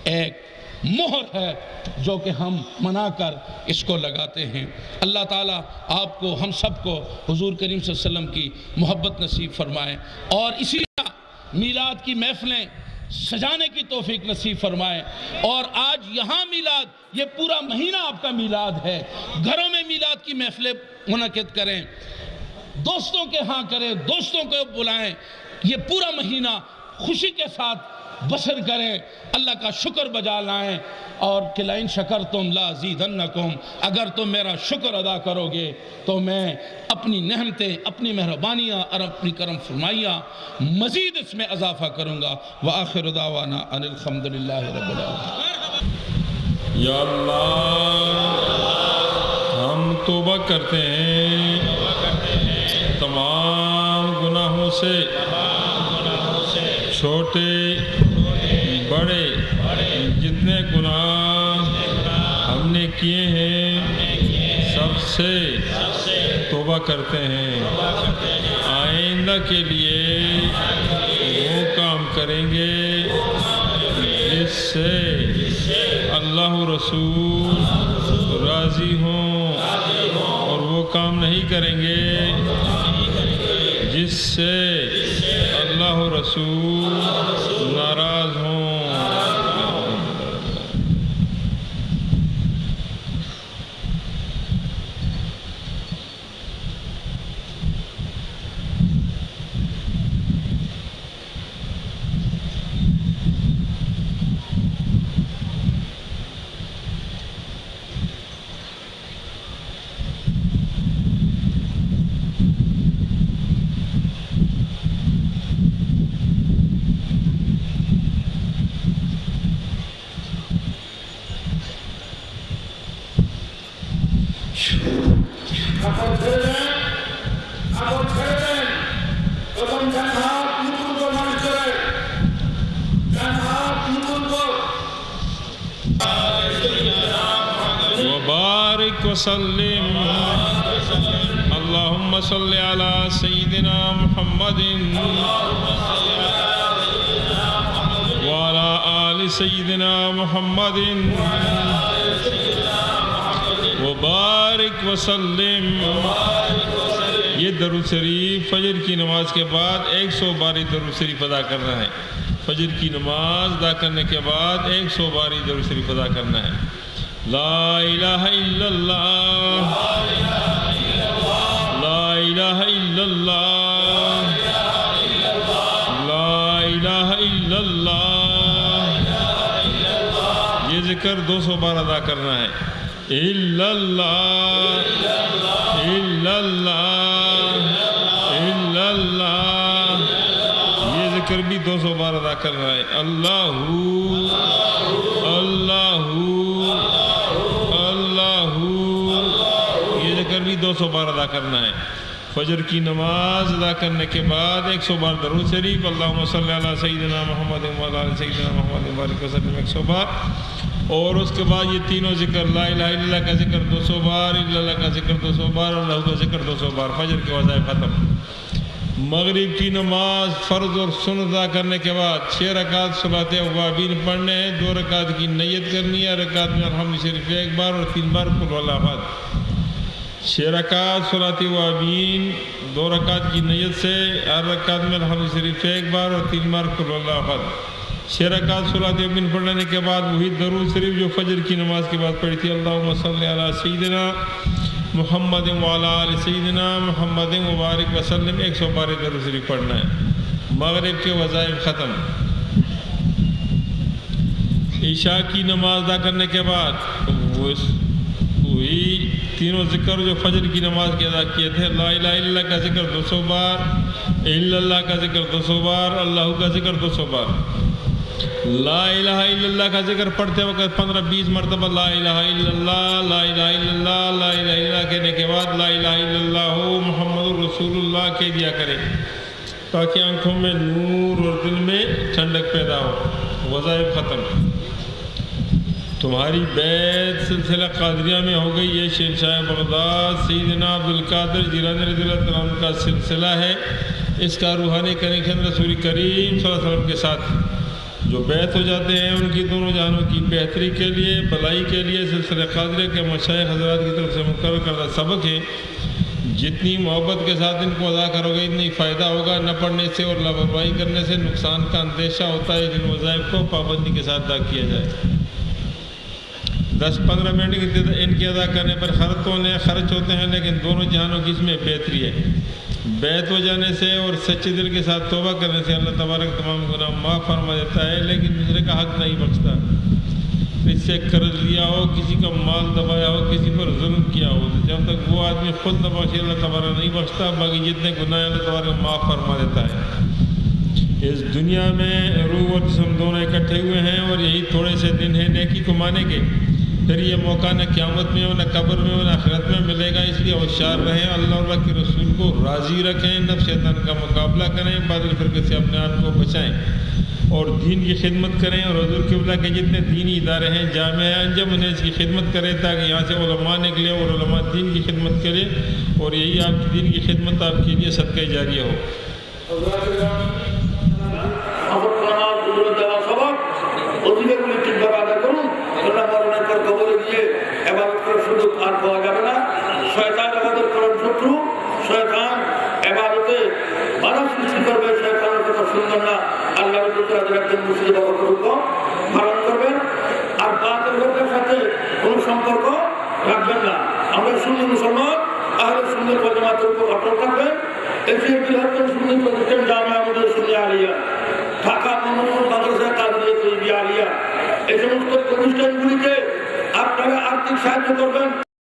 ایک مہر ہے جو کہ ہم منا کر اس کو لگاتے ہیں۔ اللہ تعالیٰ آپ کو، ہم سب کو حضور کریم صلی اللہ علیہ وسلم کی محبت نصیب فرمائے، اور اسی طرح میلاد کی محفلیں سجانے کی توفیق نصیب فرمائے۔ اور آج یہاں میلاد، یہ پورا مہینہ آپ کا میلاد ہے، گھروں میں میلاد کی محفلیں منعقد کریں، دوستوں کے ہاں کریں، دوستوں کو بلائیں، یہ پورا مہینہ خوشی کے ساتھ بسر کریں، اللہ کا شکر بجا لائیں، اور کہ لَإِن شَكَرْتُمْ لَأَزِيدَنَّكُمْ، اگر تم میرا شکر ادا کرو گے تو میں اپنی نعمتیں، اپنی مہربانیاں اور اپنی کرم فرمائیاں مزید اس میں اضافہ کروں گا۔ وآخر دعوانا ان الحمد للہ رب العالمین۔ یا اللہ، ہم توبہ کرتے ہیں تمام گناہوں سے، چھوٹے بڑے جتنے گناہ ہم نے کیے ہیں سب سے توبہ کرتے ہیں۔ آئندہ کے لیے وہ کام کریں گے جس سے اللہ رسول راضی ہوں، اور وہ کام نہیں کریں گے جس سے اللہ رسول ناراض ہوں۔ وبارك وسلم اللهم صل على سيدنا محمد وعلى آل سيدنا محمد وبارك وسلم۔ یہ درود شریف فجر کی نماز کے بعد 100 بار درود شریف ادا کرنا ہے۔ فجر کی نماز ادا کرنے کے بعد 100 بار درود شریف ادا کرنا ہے۔ لا الہ الا اللہ، لا الہ الا اللہ، لا الہ الا اللہ۔ یہ ذکر 200 بار ادا کرنا ہے۔ الا اللہ، الا اللہ، الا اللہ۔ یہ ذکر بھی 200 بار ادا کرنا ہے۔ اللہ اللہ اللہ، یہ ذکر بھی 200 بار ادا کرنا ہے۔ فجر کی نماز ادا کرنے کے بعد 100 بار درود شریف اللہم صلی علی سیدنا محمد وعلی آل سیدنا محمد وبارک وسلم 100 بار، اور اس کے بعد یہ تینوں ذکر، لا الہ الا اللہ کا ذکر 200 بار، الا اللہ کا ذکر 200 بار، اللہ کا ذکر 200 بار۔ فجر کے وظائف ختم۔ مغرب کی نماز فرض اور سنت ادا کرنے کے بعد 6 رکعت صلاۃ اوابین پڑھنے ہیں، 2 رکعت کی نیت کرنی ہے، رکعت میں الحمد شریف 1 بار اور 3 بار قل هو اللہ احد۔ 6 رکعت صلاۃ اوابین، 2 رکعت کی نیت سے ہر رکعت میں الحمد شریف 1 بار اور 3 بار قل هو اللہ احد۔ 6 رکعت صلاۃ اوابین پڑھنے کے بعد وہی درود شریف جو فجر کی نماز کے بعد پڑھی تھی، اللہم صلی علی سیدنا محمد وعلی آل سیدنا محمد مبارک وسلم 100 بار درود شریف پڑھنا ہے۔ مغرب کے وظائف ختم۔ عشاء کی نماز ادا کرنے کے بعد وہی تینوں ذکر جو فجر کی نماز کے ادا کیے تھے، لا الہ الا اللہ کا ذکر 200 بار، الا اللہ کا ذکر 200 بار، اللہ کا ذکر 200 بار۔ لا الہ الا اللہ کا ذکر پڑھتے وقت 15-20 مرتبہ لا الہ الا اللہ، لا الہ الا اللہ، لا الہ الا اللہ کہنے کے بعد لا الہ الا اللہ محمد رسول اللہ کہہ دیا کرے، تاکہ آنکھوں میں نور اور دل میں ٹھنڈک پیدا ہو۔ وظائف ختم۔ تمہاری بیعت سلسلہ قادریہ میں ہو گئی۔ یہ شہنشاہ بغداد سیدنا عبدالقادر جیلانی رضی اللہ عنہ کا سلسلہ ہے۔ اس کا روحانی کنیکشن رسول کریم صلی اللہ علیہ وسلم کے ساتھ جو بیعت ہو جاتے ہیں ان کی دونوں جہانوں کی بہتری کے لیے، بھلائی کے لیے سلسلہ قادریہ کے مشائخ حضرات کی طرف سے مقرر کردہ سبق ہے، جتنی محبت کے ساتھ ان کو ادا کرو گے اتنی فائدہ ہوگا۔ نہ پڑھنے سے اور لاپرواہی کرنے سے نقصان کا اندیشہ ہوتا ہے، جن وظائف کو پابندی کے ساتھ ادا کیا جائے۔ 10-15 منٹ ان کے ادا کرنے پر خرچ ہوتے ہیں، لیکن دونوں جہانوں کی اس میں بہتری ہے۔ بیعت ہو جانے سے اور سچے دل کے ساتھ توبہ کرنے سے اللہ تبارک تمام گناہ معاف فرما دیتا ہے، لیکن دوسرے کا حق نہیں بخشتا۔ اس سے قرض لیا ہو، کسی کا مال دبایا ہو، کسی پر ظلم کیا ہو، جب تک وہ آدمی خود نہ بخشے اللہ تبارک نہیں بخشتا، باقی جتنے گناہ اللہ تبارک معاف فرما دیتا ہے۔ اس دنیا میں روح اور جسم دونوں اکٹھے ہوئے ہیں اور یہی تھوڑے سے دن ہیں نیکی کمانے کے، پھر یہ موقع نہ قیامت میں ہو، نہ قبر میں ہو، نہ آخرت میں ملے گا۔ اس لیے ہوشیار رہیں، اللہ اور اللہ کے رسول کو راضی رکھیں، نفس شیطان کا مقابلہ کریں، باطل فرقے سے اپنے آپ کو بچائیں اور دین کی خدمت کریں۔ اور حضور قبلہ کے جتنے دینی ادارے ہیں، جامعہ انجم، انہیں اس کی خدمت کریں تاکہ یہاں سے علماء نکلے اور علماء دین کی خدمت کریں، اور یہی آپ کی دین کی خدمت آپ کے لیے صدقہ جاریہ ہو۔ আর পাওয়া যাবে না। শয়তান আমাদের পরম শত্রু, শয়তান ইবাদতে বাধা সৃষ্টি করবে, শয়তানের কথা শুনবেন না। আল্লাহর প্রতি একজন মুসলিম হুকুম পালন করবেন আর বাতিল লোকের সাথে কোনো সম্পর্ক রাখবেন না। আমরা সুন্নি মুসলমান, আহলে সুন্নাত ওয়াল জামাতের উপর অটল থাকবেন। এশিয়ার বৃহত্তম সুন্নি প্রতিষ্ঠান জামিয়া আহমদিয়া সুন্নিয়া আলিয়া, ঢাকা মনোরম মাদ্রাসা কাদরিয়া তৈয়বিয়া আলিয়া, এই সমস্ত প্রতিষ্ঠানগুলিকে আপনারা আর্থিক সাহায্য করবেন।